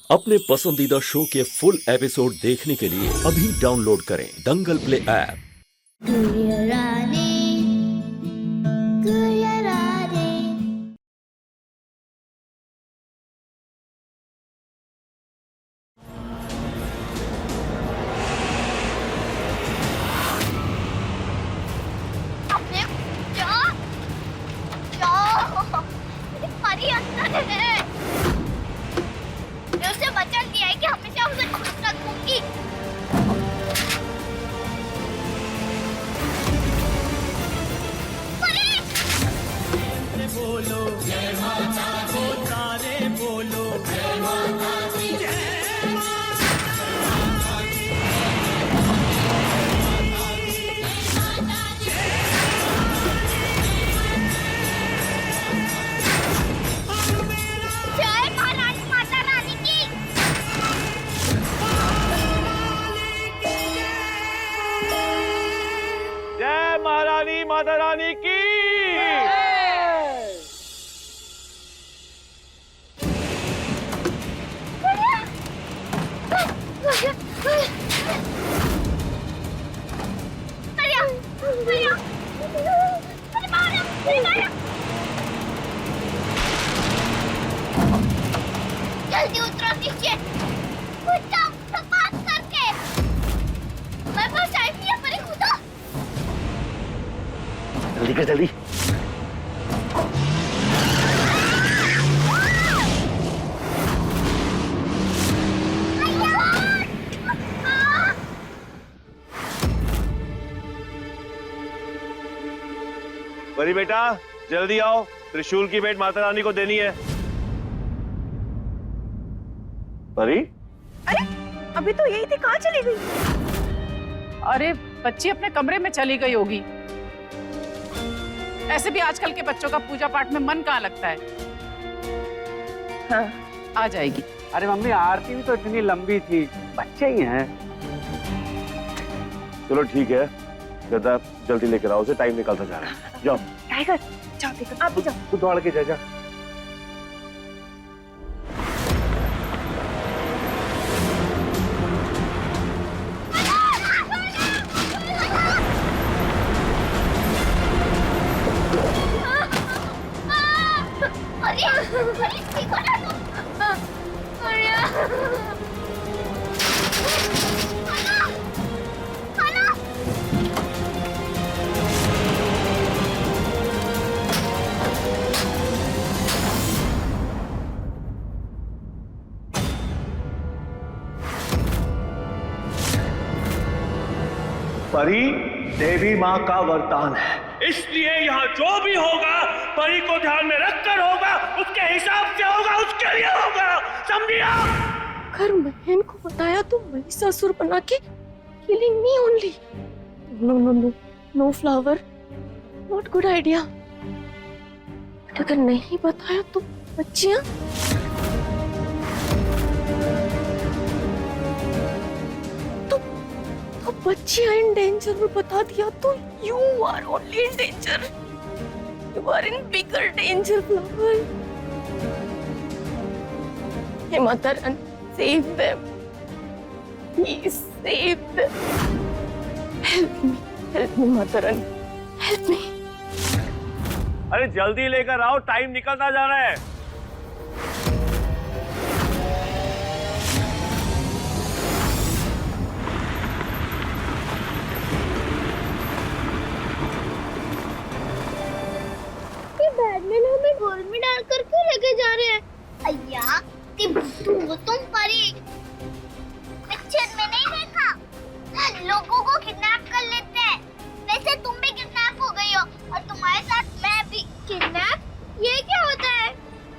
अपने पसंदीदा शो के फुल एपिसोड देखने के लिए अभी डाउनलोड करें दंगल प्ले ऐप। उसे वचन दिया है कि हमेशा उसे खुश रखूंगी। बोलो जय माता दी, सारे बोलो जय माता दी, जय माता दी। जय महारानी माता रानी की। जय महारानी माता रानी की। जल्दी उतरो नीचे। जाओ बात करके। मैं बस आई थी अपने खुदा। जल्दी कर जल्दी। परी बेटा जल्दी आओ, त्रिशूल की भेंट माता रानी को देनी है। परी अरे अभी तो यही थी, कहाँ चली गई? अरे बच्ची अपने कमरे में चली गई होगी। ऐसे भी आजकल के बच्चों का पूजा पाठ में मन कहाँ लगता है। हाँ, आ जाएगी। अरे मम्मी आरती भी तो इतनी लंबी थी, बच्चे ही हैं। चलो ठीक है, गदा जल्दी लेकर आओ, उसे टाइम निकलता जा रहा है। जाओ टाइगर जाओ, देखो आप भी जाओ। तू दौड़ के जा। परी देवी माँ का वरदान है, इसलिए यहाँ जो भी होगा परी को ध्यान में रखकर होगा, उसके हिसाब से होगा, उसके लिए होगा, समझिया? अगर बहन को बताया तो महिषासुर बना के killing me only. No no no no flower, not good idea. But अगर नहीं बताया तो बच्चियां बच्चियां इन डेंजर में बता दिया तो you are only in danger. You are in bigger danger flower. हे Mata Rani, save them. Please save them. Help me, Mata Rani, help me. अरे जल्दी लेकर आओ, टाइम निकलता जा रहा है। बैडमैन हमें घोल में डालकर क्यों लेके जा रहे हैं? अय्या तुम परी पिक्चर में नहीं देखा? लोगों को किडनैप कर लेते हैं। वैसे तुम भी किडनैप हो गई हो और तुम्हारे साथ मैं भी। किडनैप? ये क्या होता है?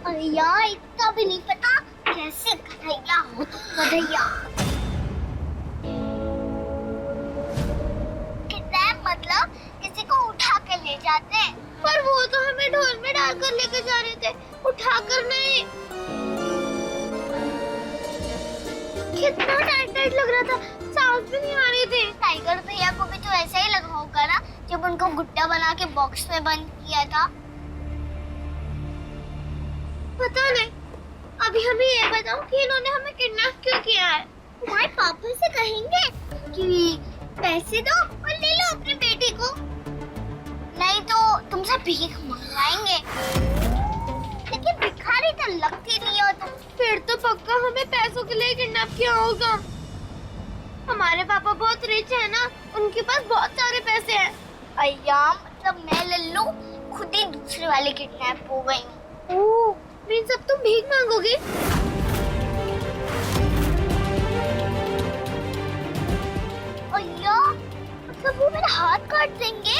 अरे यार इतना भी नहीं पता? कैसे गधैया हो तुम, गधैया। किडनैप मतलब किसी को उठा कर ले जाते हैं, पर वो तो हमें ढोल में डालकर लेके जा रहे थे, उठाकर नहीं। कितना टाइट लग रहा था, सांस भी नहीं आ रही थी। टाइगर भैया को भी तो ऐसा ही लगा होगा ना जब उनको गुड्डा बना के बॉक्स में बंद किया था। पता नहीं, अभी हमें ये बताओ कि इन्होंने हमें किडनैप क्यों किया है? तुम्हारे पापा से कहेंगे कि पैसे दो और ले लो अपनी बेटी को, नहीं तो तुमसे भीख मंगवाएंगे। लेकिन भिखारी तो लगती नहीं हो तुम। फिर तो पक्का हमें पैसों के लिए किडनैप किया होगा। हमारे पापा बहुत रिच है ना, उनके पास बहुत सारे पैसे हैं। अय्या, मतलब मैं लल्लू खुद ही दूसरे वाले किडनैप हो गई हूँ। ओह, मीन्स अब तुम भीख मांगोगी? अय्या, मतलब वो मेरा हाथ काट देंगे,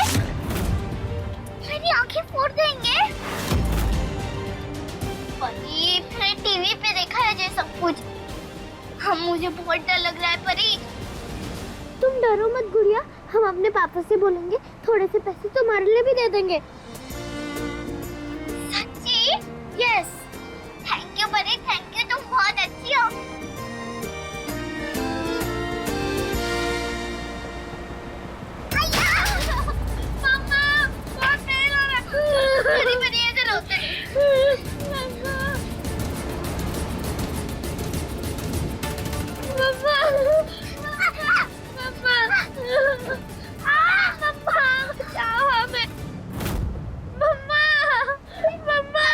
मेरी आंखें फोड़ देंगे। परी, मैंने टीवी पे देखा है ये सब कुछ। हम मुझे बहुत डर लग रहा है परी। तुम डरो मत गुड़िया, हम अपने पापा से बोलेंगे, थोड़े से पैसे तुम्हारे लिए भी दे देंगे। सच्ची? यस। थैंक यू परी, थैंक यू, तुम बहुत अच्छी हो। मम्मा, बहुत पेन हो रहा है। परी परी ऐसे रोते नहीं। मम्मा, मम्मा, मम्मा, बचाओ हमें। मम्मा, मम्मा।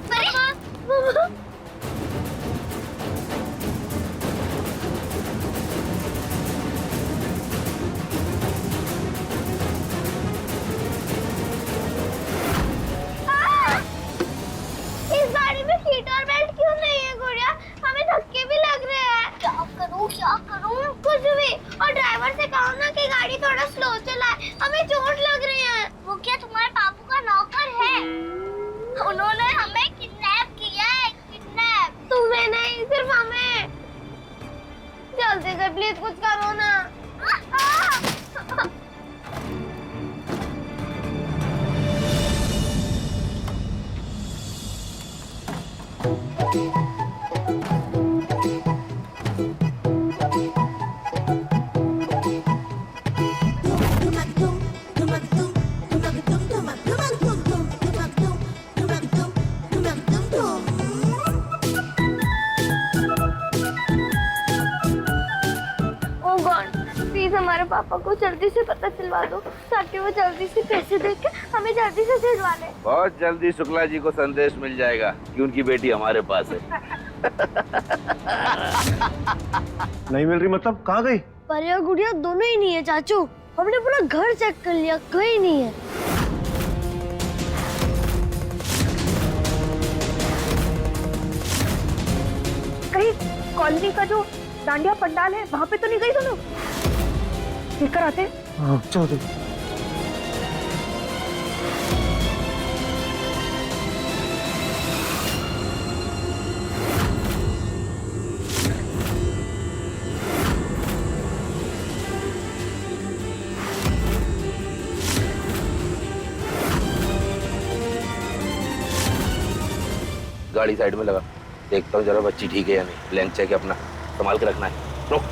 मम्मा, इस गाड़ी में सीट और बेल्ट क्यों नहीं है गुड़िया? हमें धक्के भी लग रहे हैं। क्या करूं? कुछ भी। और ड्राइवर से कहो ना कि गाड़ी थोड़ा स्लो चलाए, हमें चोट लग रही है। वो क्या तुम्हारे पापू का नौकर है? उन्होंने हमें किडनैप किया है, किडनैप। तुम्हें नहीं, सिर्फ हमें। जल्दी से प्लीज कुछ करो ना। प्लीज हमारे पापा को जल्दी से पता चलवा दो, ताकि वो जल्दी से पैसे देके हमें जल्दी से भिजवा ले। बहुत जल्दी शुक्ला जी को संदेश मिल जाएगा कि उनकी बेटी हमारे पास है। नहीं मिल रही मतलब? कहाँ गई? परी और गुड़िया दोनों ही नहीं है चाचू। हमने पूरा घर चेक कर लिया, कहीं नहीं है। कहीं कॉलोनी का जो डांडिया पंडाल है वहाँ पे तो नहीं गई दोनों? लेकर आते हैं। हाँ, चलो। गाड़ी साइड में लगा, देखता हूँ जरा बच्ची ठीक है या नहीं। ब्लैंक चेक अपना संभाल के रखना है। रुक।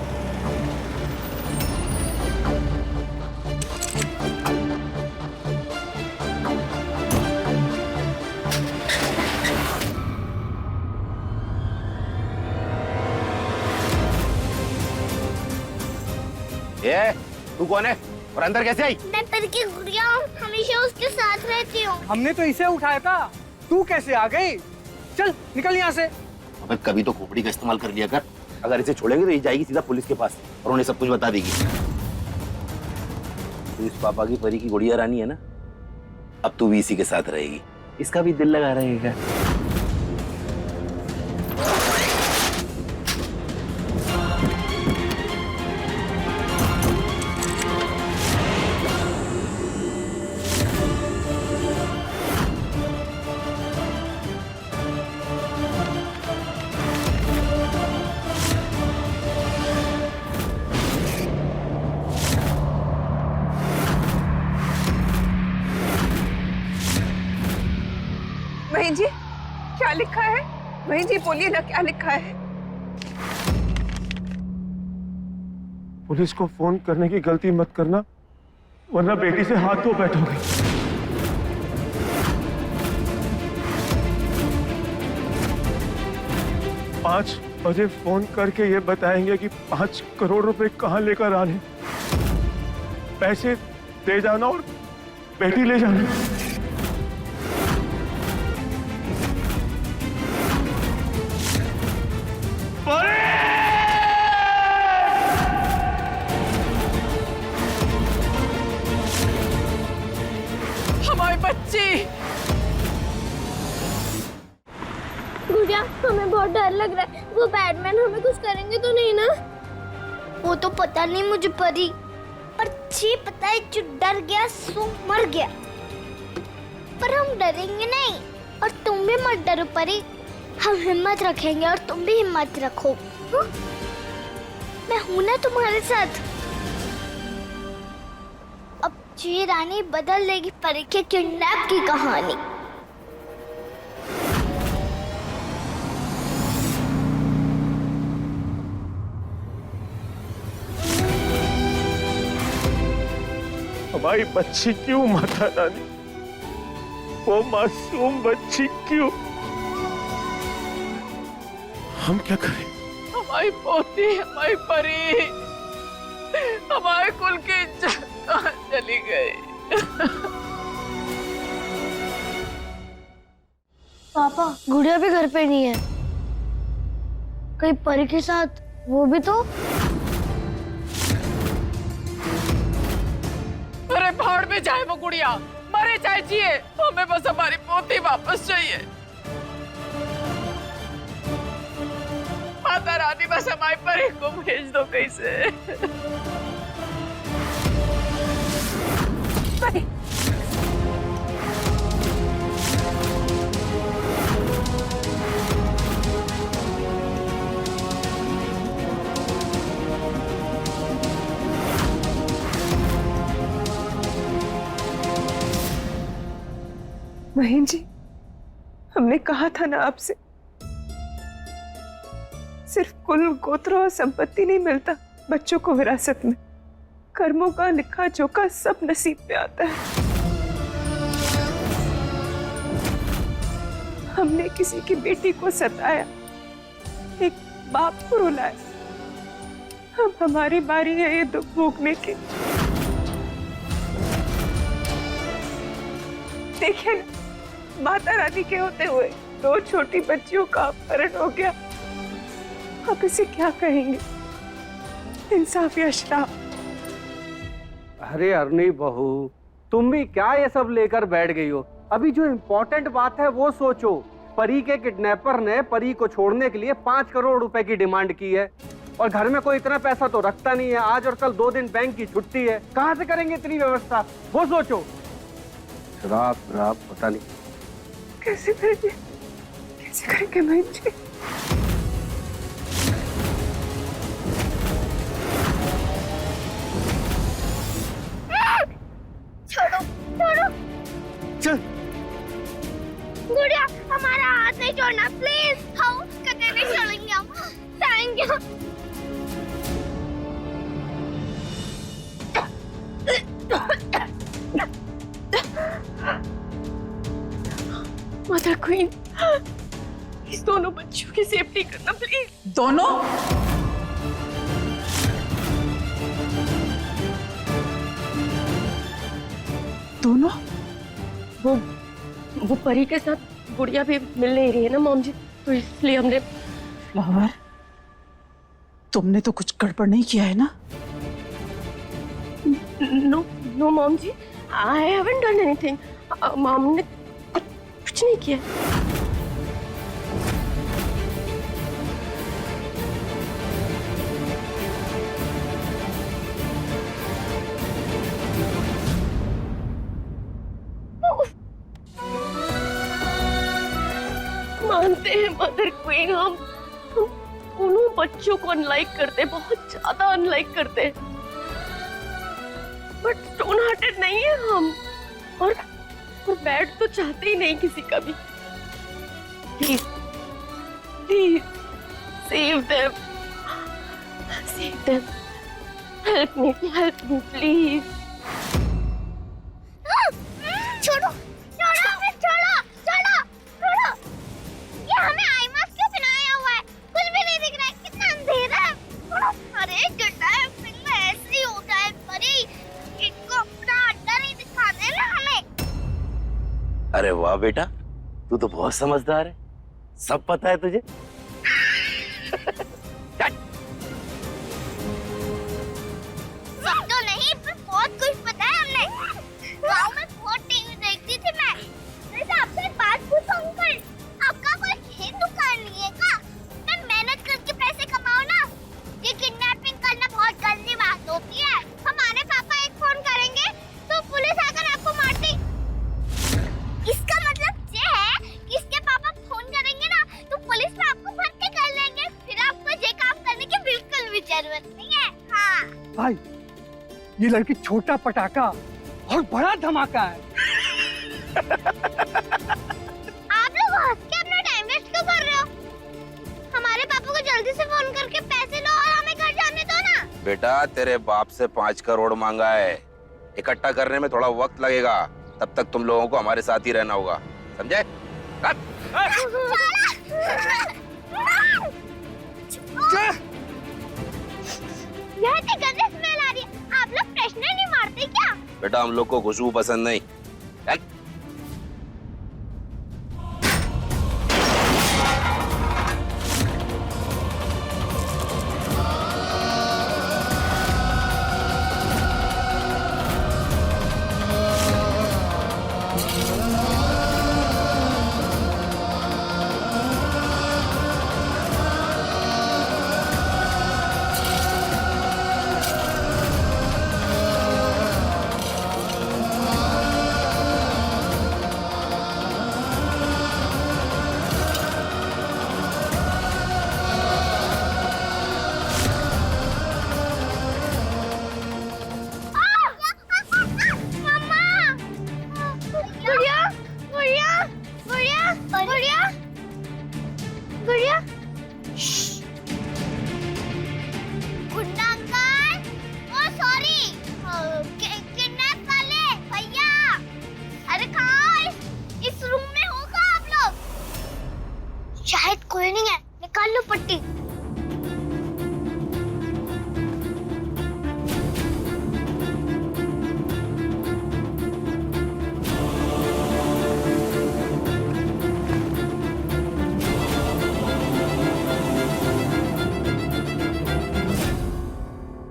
ये तू कौन है और अंदर कैसे आई? मैं परी की गुड़िया हूँ, हमेशा उसके साथ रहती हूँ। हमने तो इसे उठाया था, तू कैसे आ गई? चल निकल यहाँ से। अबे कभी तो खोपड़ी का इस्तेमाल कर लिया कर। अगर इसे छोड़ेंगे तो ये जाएगी सीधा पुलिस के पास और उन्हें सब कुछ बता देगी। तो इस पापा की परी की गुड़िया रानी है ना, अब तू भी इसी के साथ रहेगी। इसका भी दिल लगा रहेगा। वहीं जी, क्या लिखा है? वहीं जी बोलिए ना, क्या लिखा है? पुलिस को फोन करने की गलती मत करना, वरना बेटी से हाथ धो बैठोगे। 5 बजे फोन करके ये बताएंगे कि 5 करोड़ रुपए कहाँ लेकर आने, पैसे दे जाना और बेटी ले जाना। हमारी बच्ची। गुड़िया, हमें बहुत डर लग रहा है। वो बैटमैन हमें कुछ करेंगे तो नहीं ना? वो तो पता नहीं मुझे परी, पर ये पता है जो डर गया सो मर गया। पर हम डरेंगे नहीं, और तुम भी मत डरो परी। हम हिम्मत रखेंगे और तुम भी हिम्मत रखो। हुँ? मैं हूं ना तुम्हारे साथ। अब ये रानी बदल देगी परी के किडनैप की कहानी। हमारी बच्ची क्यों माता रानी, वो मासूम बच्ची क्यों? हम क्या करें? हमारी पोती, हमारी परी, हमारे कुल की इज्जत कहाँ चली गई? पापा, गुड़िया भी घर पे नहीं है। कहीं परी के साथ वो भी तो? अरे भाड़ में जाए वो गुड़िया, मरे चाहे जिए, हमें बस हमारी पोती वापस चाहिए। माता रानी बस हमारी परी को भेज दो कैसे। परी। महीन जी, हमने कहा था ना आपसे, सिर्फ कुल गोत्र और संपत्ति नहीं मिलता बच्चों को विरासत में, कर्मों का लिखा जोखा सब नसीब पे आता है। हमने किसी की बेटी को सताया, एक बाप को रुलाया, अब हमारी बारी है ये दुख भोगने की। देखिए ना, माता रानी के होते हुए 2 छोटी बच्चियों का अपहरण हो गया। अब इसे क्या कहेंगे, इंसाफ या श्राप? अरे अरनी बहू, तुम भी क्या ये सब लेकर बैठ गई हो? अभी जो इम्पोर्टेंट बात है वो सोचो। परी के किडनैपर ने परी को छोड़ने के लिए 5 करोड़ रुपए की डिमांड की है, और घर में कोई इतना पैसा तो रखता नहीं है। आज और कल 2 दिन बैंक की छुट्टी है, कहाँ से करेंगे इतनी व्यवस्था? वो सोचो। श्राप श्राप पता नहीं कैसे करेंगे, कैसे करेंगे महीन जी? छोड़ो, छोड़ो। चल। गुड़िया, हमारा हाथ नहीं छोड़ना प्लीज। हम कहीं नहीं छोड़ेंगे हम। Thank you. मदर क्वीन, इस दोनों बच्चों की सेफ्टी करना प्लीज। दोनों? दोनों? वो परी के साथ गुड़िया भी मिल नहीं रही है ना मॉम जी, तो इसलिए हमने। फ्लावर, तुमने तो कुछ गड़बड़ नहीं किया है ना? No no mom ji, I haven't done anything. Mom ने कुछ नहीं किया। मानते हैं मदर क्वीन, हम दोनों बच्चों को अनलाइक करते, बहुत ज्यादा अनलाइक करते, बट स्टोन हार्टेड नहीं है हम, और बैड तो चाहते ही नहीं किसी का भी। Please please save them, help me please. अरे वाह बेटा, तू तो बहुत समझदार है, सब पता है तुझे। सब तो नहीं, पर बहुत कुछ पता है हमने। गाँव में बहुत टीवी देखती थी मैं। वैसे आपसे एक बात पूछूं अंकल, आपका कोई खेत दुकान नहीं है क्या? मैं मेहनत करके पैसे कमाओ ना। ये किडनैपिंग करना बहुत गंदी बात होती है। हमारे पापा एक फोन करेंगे तो पुलिस आकर आपको मारती। इसका मतलब ये है कि इसके पापा फोन करेंगे ना तो पुलिस में आपको भर्ती कर लेंगे। फिर आपको ये काम करने की बिल्कुल भी जरूरत नहीं है। हाँ भाई, ये लड़की छोटा पटाखा और बड़ा धमाका है। आप लोग हंस के अपना टाइम वेस्ट क्यों कर रहे हो? हमारे पापा को जल्दी से फोन करके पैसे लो और हमें घर जाने दो ना। बेटा तेरे बाप से 5 करोड़ मांगा है, इकट्ठा करने में थोड़ा वक्त लगेगा, तब तक तुम लोगों को हमारे साथ ही रहना होगा, समझे? यह तो गंदी स्मेल आ रही है। आप लोग फ्रेशनर नहीं मारते क्या? बेटा हम लोग को खुशबू पसंद नहीं। चल। शायद कोई नहीं है, निकाल लो पट्टी।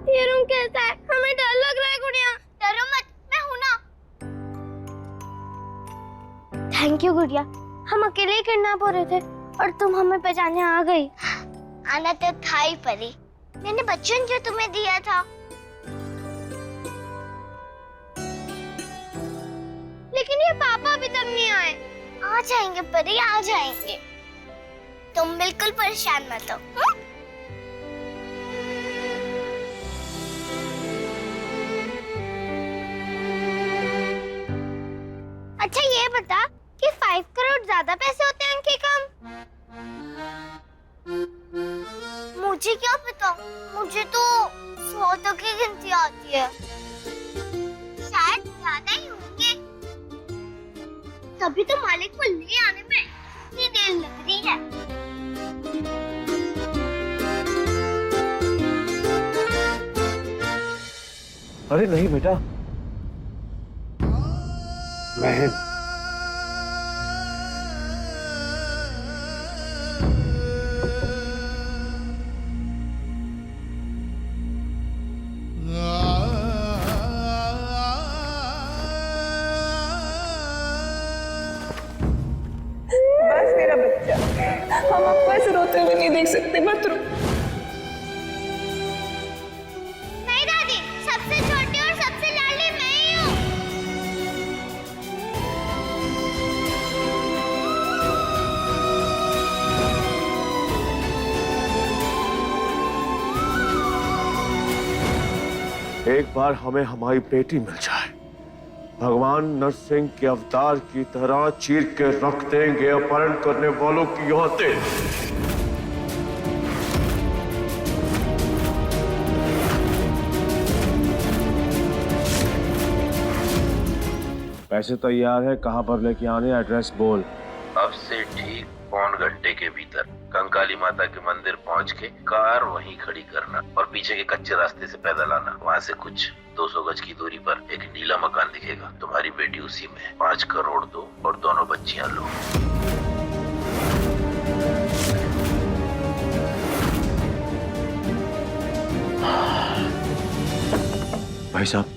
ये रूम कैसा है? हमें डर लग रहा है गुड़िया। डरो मत, मैं हूं ना। थैंक यू गुड़िया, हम अकेले ही किडनैप हो रहे थे और तुम हमें पहचानने आ गई। आना तो था ही परी, मैंने बच्चन जो तुम्हें दिया था। लेकिन ये पापा अभी तक नहीं आए। आ जाएंगे परी, आ जाएंगे, तुम बिल्कुल परेशान मत हो। अच्छा ये बता कि 5 करोड़ ज्यादा पैसे होते हैं कि कम? मुझे क्या पता, मुझे तो 100 तक की गिनती आती है। शायद ज्यादा ही होंगे, तभी तो मालिक को ले आने में इतनी देर लग रही है। अरे नहीं बेटा, बहन, बस मेरा बच्चा, हम आपको ऐसे रोते हुए नहीं देख सकते, मत रो। नहीं दादी, सबसे छोटी और सबसे लाडली मैं ही हूँ। एक बार हमें हमारी बेटी मिल जाए, भगवान नरसिंह के अवतार की तरह चीर के रख देंगे अपहरण करने वालों की औरतें। पैसे तैयार है, कहाँ पर लेके आने, एड्रेस बोल। अब से ठीक 1 घंटे के भीतर कंकाली माता के मंदिर पहुंच के कार वहीं खड़ी करना और पीछे के कच्चे रास्ते से पैदल आना। वहाँ से कुछ 200 गज की दूरी पर एक नीला मकान दिखेगा, तुम्हारी बेटी उसी में। 5 करोड़ दो और दोनों बच्चियां लो। भाई साहब,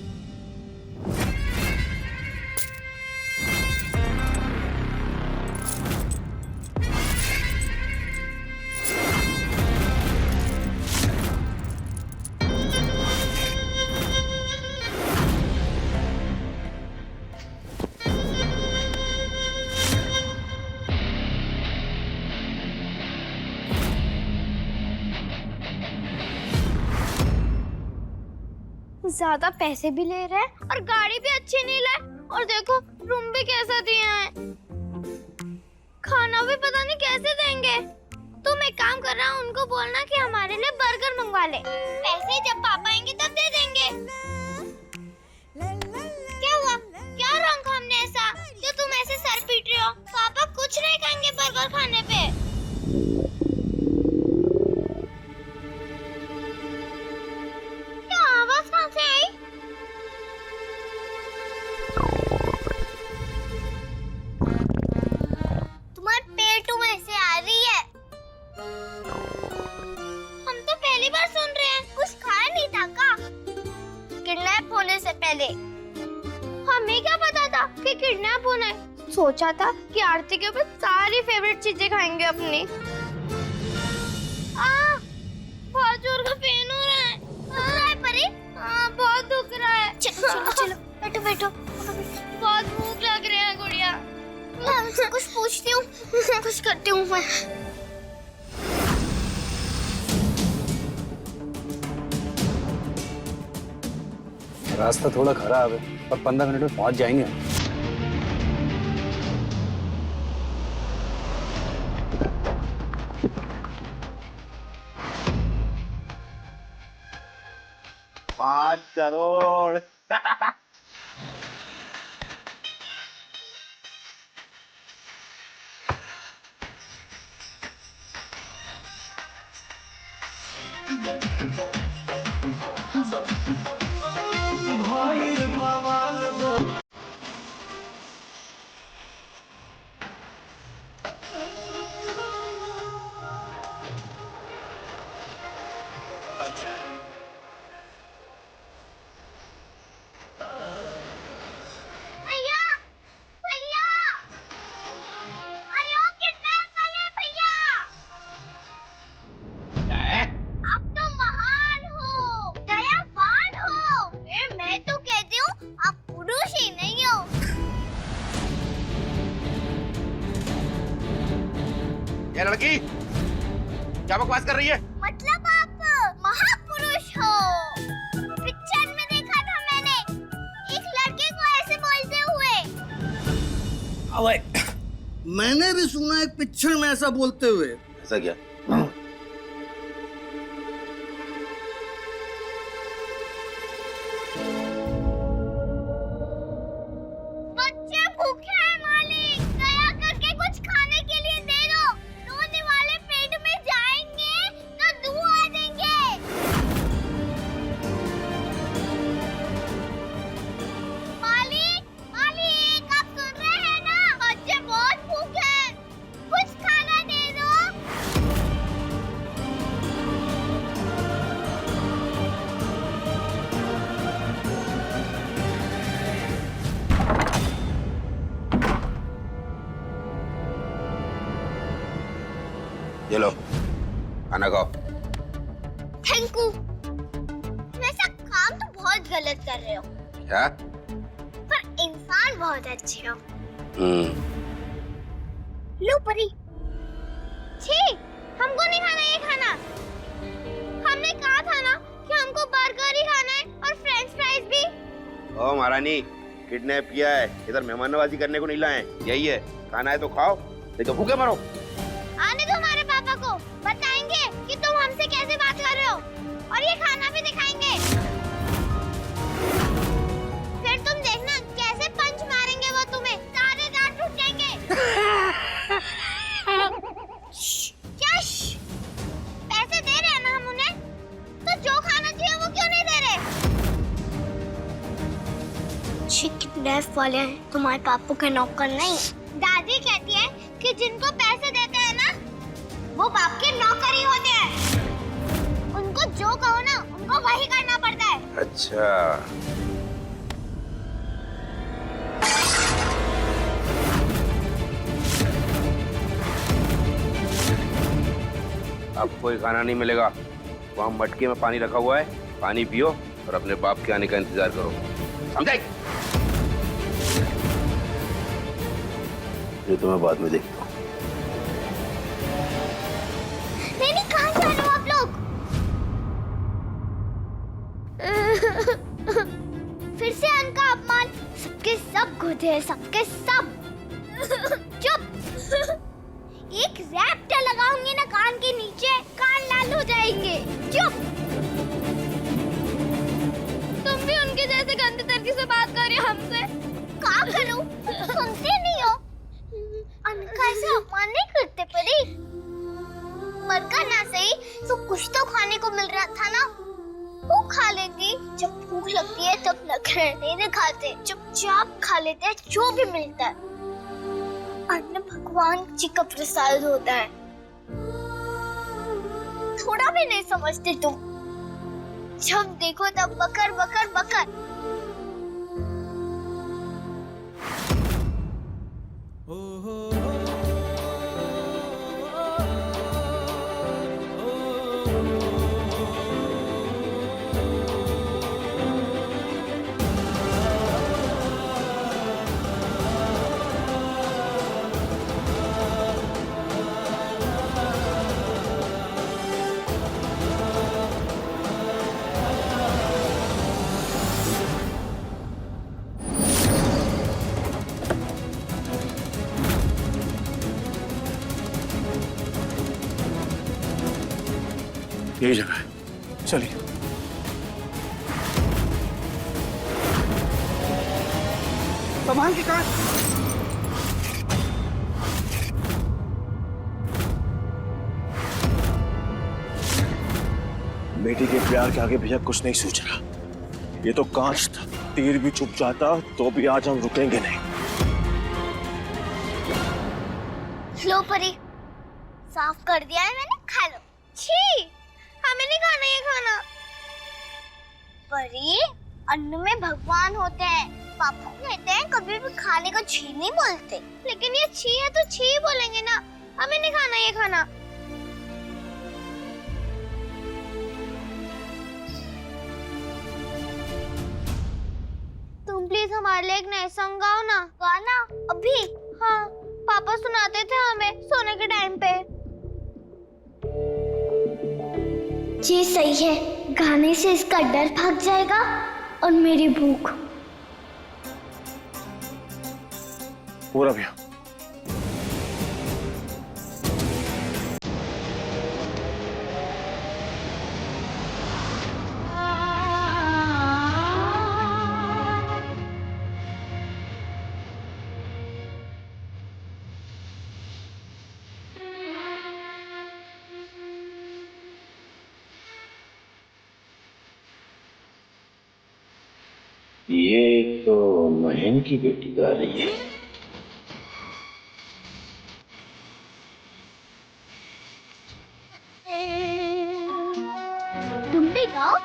ज्यादा पैसे भी ले रहे हैं और गाड़ी भी अच्छी नहीं लाए, और देखो रूम भी कैसा दिया है, खाना भी पता नहीं कैसे देंगे। तुम एक काम कर रहा, उनको बोलना कि हमारे लिए बर्गर मंगवा ले, पैसे जब पापा आएंगे तब दे देंगे। क्या हुआ, क्या रंग हमने ऐसा जो तुम ऐसे सर पीट रहे हो? पापा कुछ नहीं खाएंगे बर्गर खाने पे। आवाज कहाँ से आई? तुम्हारे पेट में से आ रही है। हम तो पहली बार सुन रहे हैं। कुछ खाया नहीं था का? किडनैप होने से पहले हमें क्या पता था कि किडनैप होना है। सोचा था कि आरती के ऊपर सारी फेवरेट चीजें खाएंगे अपनी। बहुत जोर का पेन हो रहा है। परी, बहुत दुख रहा है। चलो चलो चलो, बैठो बैठो। बहुत भूख लग रही है गुड़िया। मैं उनसे कुछ पूछती हूँ, कुछ करती हूँ मैं। रास्ता थोड़ा खराब है पर 15 मिनट में पहुंच जाएंगे। पाँच करोड़। ये लड़की क्या बकवास कर रही है? मतलब आप महापुरुष हो। पिक्चर में देखा था मैंने एक लड़के को ऐसे बोलते हुए। अबे मैंने भी सुना एक पिक्चर में ऐसा बोलते हुए। ऐसा क्या? बच्चे भूखे हैं मालिक, दया करके कुछ खाने के लिए दे दो। रोने वाले पेट में जाएंगे तो धुआं देंगे। मालिक मालिक, आप सुन रहे हैं ना? बच्चे बहुत भूखे हैं, कुछ खाना दे दो। ये लो खाना खाओ। Thank you. वैसा काम तो बहुत गलत कर रहे हो, क्या? पर इंसान बहुत अच्छे हो। लो परी। छी, हमको नहीं खाना ये खाना। हमने कहा था ना कि हमको बर्गर ही खाना है और फ्रेंच फ्राइज भी। ओ महारानी, किडनैप किया है, इधर मेहमान नवाजी करने को नहीं लाए। यही है, खाना है तो खाओ, नहीं तो भूखे मरो। आने दो हमारे पापा को, बताएंगे कि तुम हमसे कैसे बात कर रहे हो और ये खाना भी दिखाएंगे। फिर तुम देखना कैसे पंच मारेंगे वो तुम्हें, सारे दांत टूटेंगे। क्या? पैसे दे रहे हैं ना हम उन्हें, तो जो खाना चाहिए वो क्यों नहीं दे रहे? वाले हैं, तुम्हारे पापा के नौकर नहीं। दादी कहती है कि जिनको पैसे देते हैं ना, वो बाप के नौकर ही होते हैं। उनको जो कहो ना, उनको वही करना पड़ता है। अच्छा, अब कोई खाना नहीं मिलेगा। वहाँ मटके में पानी रखा हुआ है, पानी पियो और अपने बाप के आने का इंतजार करो, समझे? ये तो मैं बाद में देखता हूँ। नहीं, कहाँ जा रहे हो आप लोग? फिर से अन्न का अपमान। सबके सब घुटे हैं, सबके सब। चुप। एक रैप्टर लगाऊंगी ना कान के नीचे, कान लाल हो जाएंगे। चुप। तुम भी उनके जैसे गंदे तरीके से बात कर रहे हो हमसे। क्या करूं? सुनते नहीं हो? अनका ऐसे अपमान नहीं करते परी। मरकर ना सही तो कुछ तो खाने को मिल रहा था ना, वो खा लेती। जब भूख लगती है तब नखरे नहीं दिखाते, चुपचाप खा लेते हैं जो भी मिलता है। अन्न भगवान जी का प्रसाद होता है। थोड़ा भी नहीं समझते तुम। जब देखो तब बकर बकर बकर। यही जगह है, चलिए। संभाल के कहा। बेटी के प्यार के आगे भैया कुछ नहीं सोच रहा। ये तो कांच था, तीर भी चुप जाता तो भी आज हम रुकेंगे नहीं। लो परी, साफ कर दिया है मैंने, खा लो। छी, हमें नहीं खाना ये खाना। परी, अन्न में भगवान होते हैं। पापा कहते हैं कभी भी खाने को छी नहीं बोलते, लेकिन ये छी है तो छी बोलेंगे ना। हमें नहीं खाना ये खाना। तुम प्लीज हमारे लिए एक नया सॉन्ग गाओ ना। गाना अभी? हाँ, पापा सुनाते थे हमें सोने के टाइम पे। ये सही है, गाने से इसका डर भाग जाएगा और मेरी भूख। पूरा भैया। ये तो महन की बेटी गा रही है। तुम भी गाओ।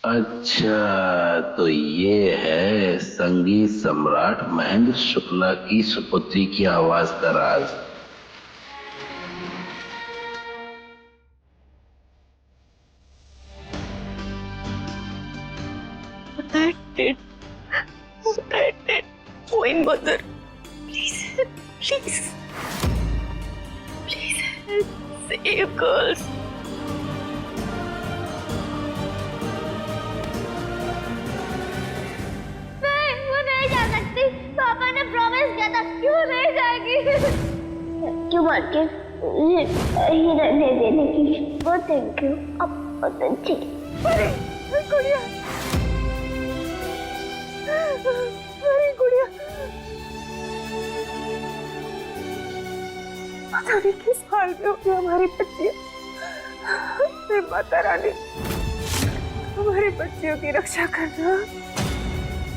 अच्छा, तो ये है संगीत सम्राट महेंद्र शुक्ला की सुपुत्री की आवाज का राज। My mother, please, please, please save girls. नहीं, वो नहीं जा सकती। पापा ने प्रॉमिस किया था, क्यों नहीं जाएगी? यू मार्के मुझे हीरा दे देने के लिए बहुत थैंक यू। आप बहुत अच्छी। अरे गुड़िया, अरे गुड़िया, पता नहीं किस हाल में होगी हमारी बच्चियाँ। माता रानी हमारे बच्चियों की रक्षा करना,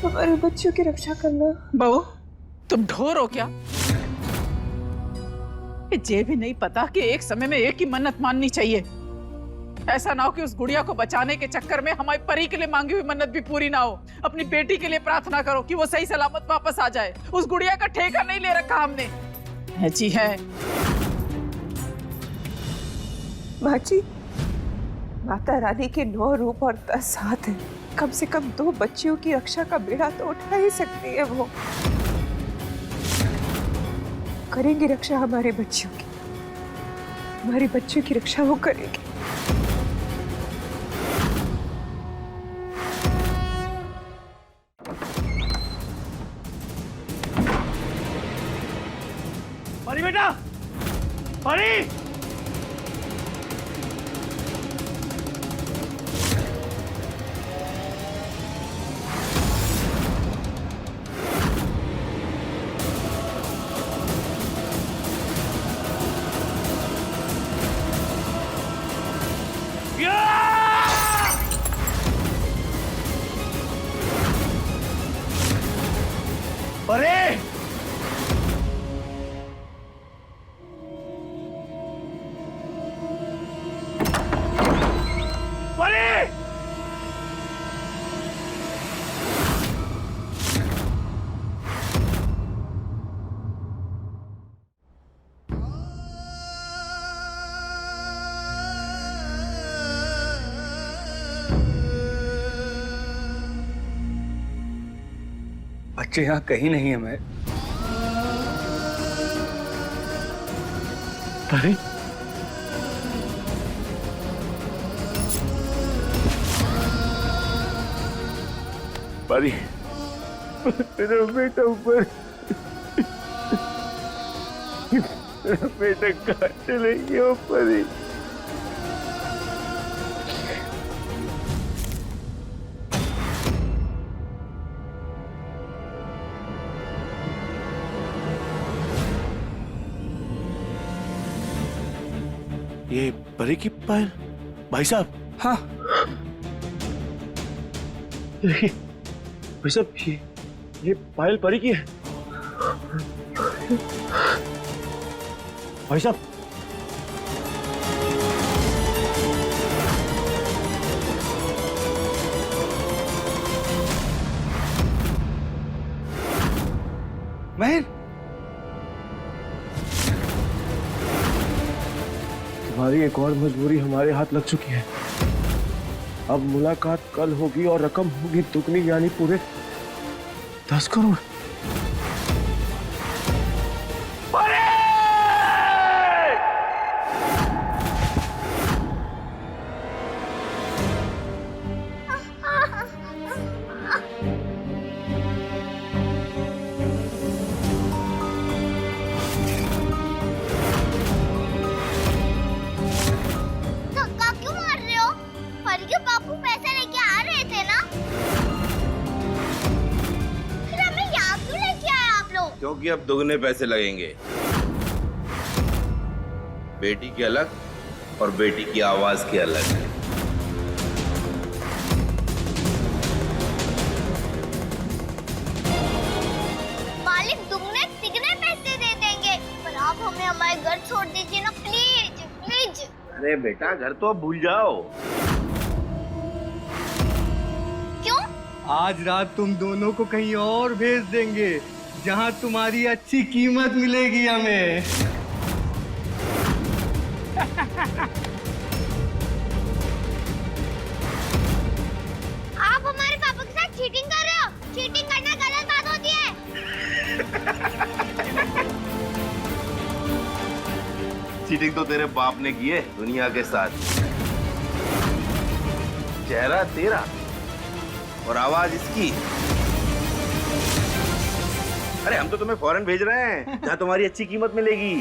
हमारे बच्चियों की रक्षा करना। बहू, तुम ढोर हो क्या? ये भी नहीं पता कि एक समय में एक ही मन्नत माननी चाहिए। ऐसा ना हो कि उस गुड़िया को बचाने के चक्कर में हमारी परी के लिए मांगी हुई मन्नत भी पूरी ना हो। अपनी बेटी के लिए प्रार्थना करो कि वो सही सलामत वापस आ जाए। उस गुड़िया का ठेका नहीं ले रखा हमने। जी है माँ जी, माता रानी के 9 रूप और 10 हाथ हैं। कम से कम 2 बच्चियों की रक्षा का बेड़ा तो उठा ही सकती है वो। करेंगे रक्षा हमारे बच्चियों की, हमारे बच्चों की रक्षा वो करेंगे। परी बेटा, परी, परी, परी, बच्चे यहाँ कहीं नहीं है। मैं परी, परी, मेरा बेटा ऊपर, मेरा बेटा कहाँ चले गया परी? ये परी की पायल? भाई साहब, हाँ देखिए भाई साहब, ये पायल परी की है। भाई साहब, महर, तुम्हारी एक और मजबूरी हमारे हाथ लग चुकी है। अब मुलाकात कल होगी और रकम होगी दुगनी, यानी पूरे 10 करोड़। क्योंकि अब दुगने पैसे लगेंगे। बेटी की अलग और बेटी की आवाज की अलग। मालिक दुगने तिगने पैसे दे देंगे, पर आप हमें हमारे घर छोड़ दीजिए ना, प्लीज प्लीज। अरे बेटा, घर तो अब भूल जाओ। क्यों? आज रात तुम दोनों को कहीं और भेज देंगे जहां तुम्हारी अच्छी कीमत मिलेगी हमें। आप हमारे पापा के साथ चीटिंग कर रहे हो। चीटिंग करना गलत बात होती है। चीटिंग तो तेरे बाप ने की है दुनिया के साथ। चेहरा तेरा और आवाज इसकी। अरे हम तो तुम्हें फॉरेन भेज रहे हैं जहाँ तुम्हारी अच्छी कीमत मिलेगी।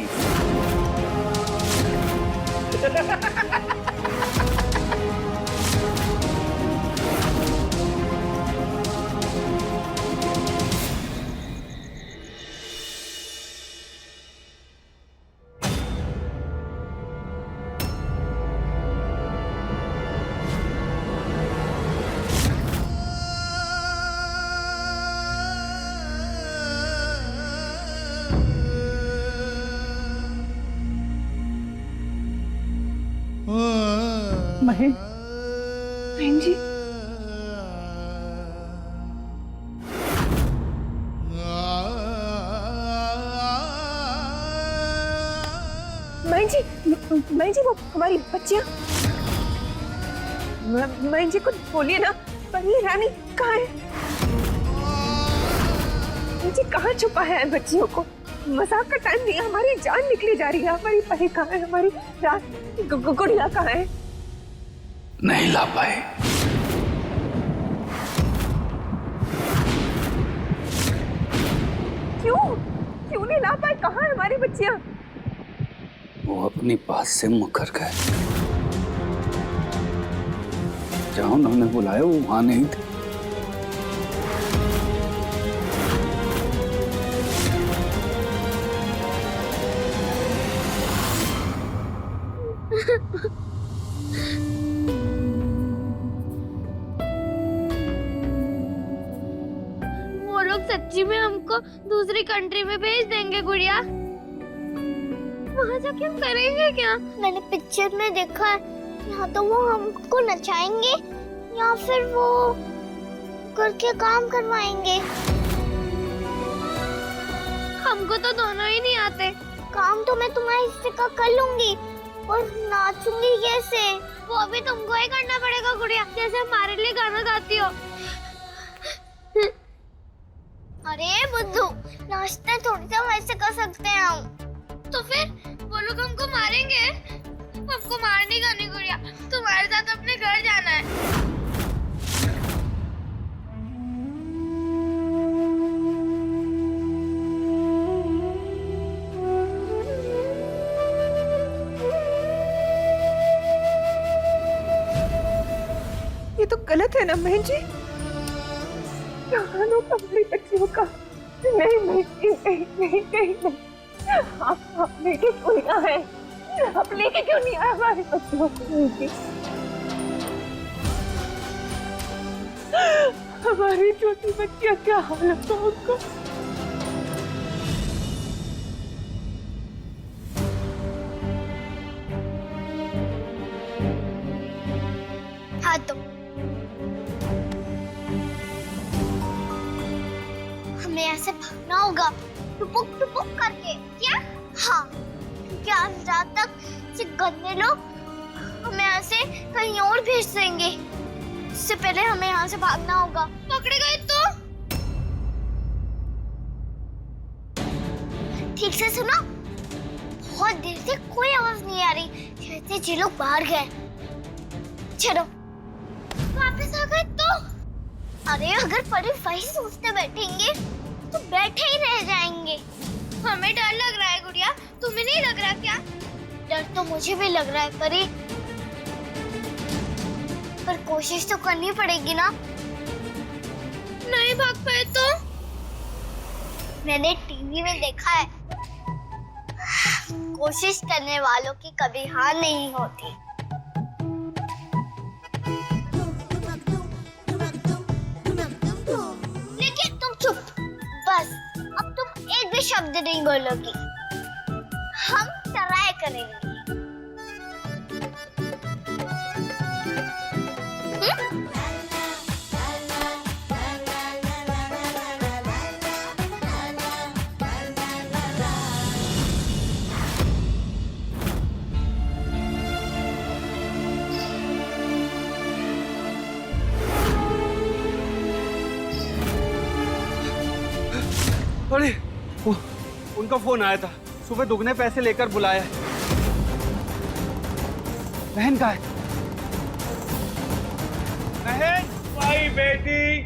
महेन, बहन जी, बहन जी वो हमारी बच्चियां, बहन जी कुछ बोलिए ना, परी रानी कहाँ है? बहन जी कहाँ छुपा है बच्चियों को? मजाक का टाइम नहीं है, हमारी जान निकली जा रही है। हमारी परी कहाँ है? हमारी गुड़िया कहाँ है? नहीं ला पाए। क्यों नहीं ला पाए? कहाँ है हमारी बच्चियां? वो अपनी बात से मुकर गए। जहां उन्होंने बुलाया वो वहां नहीं थे। वो लोग सच्ची में हमको दूसरी कंट्री में भेज देंगे गुड़िया? वहाँ जाके हम करेंगे क्या? मैंने पिक्चर में देखा है, यहाँ तो वो हमको नचाएंगे या फिर वो करके काम करवाएंगे। हमको तो दोनों ही नहीं आते। काम तो मैं तुम्हारे हिस्से का कर लूंगी, और नाचूंगी कैसे वो भी तुमको ही करना पड़ेगा गुड़िया, जैसे हमारे लिए गाना गाती हो। अरे बुद्धू, नाचते थोड़ी सा वैसे कर सकते हैं हम। तो फिर वो लोग हमको मारेंगे? हमको मारने का नहीं गुड़िया, तुम्हारे साथ अपने घर जाना है। ये तो गलत है ना बहन जी? कहानों का हमारी बच्चियों का नहीं। आप लेके क्यों नहीं आए? आप लेके क्यों नहीं आए हमारी बच्चियों को? हमारी छोटी बच्चियां क्या हालत है उनका? हाँ तो हमें ऐसे भागना होगा, टुपुक टुपुक करके। क्या? हाँ, क्योंकि आज रात तक से गंदे लोग हमें ऐसे कहीं और भेज देंगे। इससे पहले हमें यहाँ से भागना होगा। पकड़े गए तो? ठीक से सुनो, बहुत देर से कोई आवाज नहीं आ रही, जैसे ये लोग बाहर गए। चलो वापस आ गए तो? अरे अगर परी वही सोचते बैठेंगे तो बैठे ही रह जाएंगे। हमें डर लग रहा है गुड़िया, तुम्हें नहीं लग रहा क्या? डर तो मुझे भी लग रहा है परी, पर कोशिश तो करनी पड़ेगी ना। नहीं भाग पाए तो? मैंने टीवी में देखा है, कोशिश करने वालों की कभी हार नहीं होती। लेकिन तुम चुप, बस अब तुम एक भी शब्द नहीं बोलोगी। हम ट्राई करेंगे। अरे उनका फोन आया था, सुबह दुगने पैसे लेकर बुलाया। बहन का है। बहन, भाई बेटी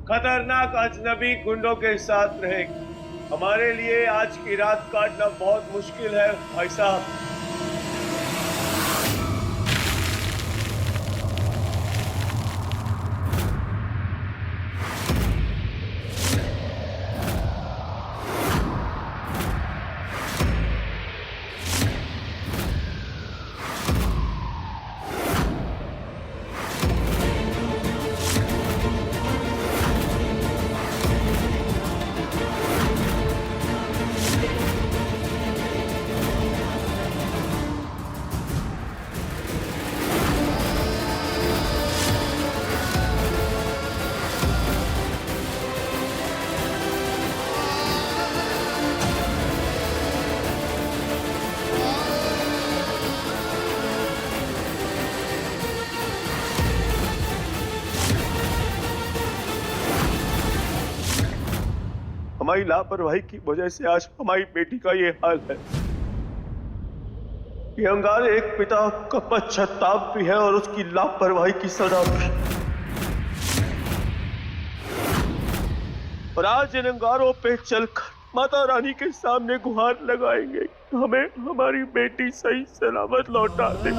खतरनाक अजनबी गुंडों के साथ रहेगी। हमारे लिए आज की रात काटना बहुत मुश्किल है भाई साहब। हमारी लापरवाही की वजह से आज हमारी बेटी का ये हाल है। ये अंगार एक पिता का पश्चाताप भी है और उसकी लापरवाही की सजा भी। और आज इन अंगारों पे चलकर माता रानी के सामने गुहार लगाएंगे, हमें हमारी बेटी सही सलामत लौटा दे।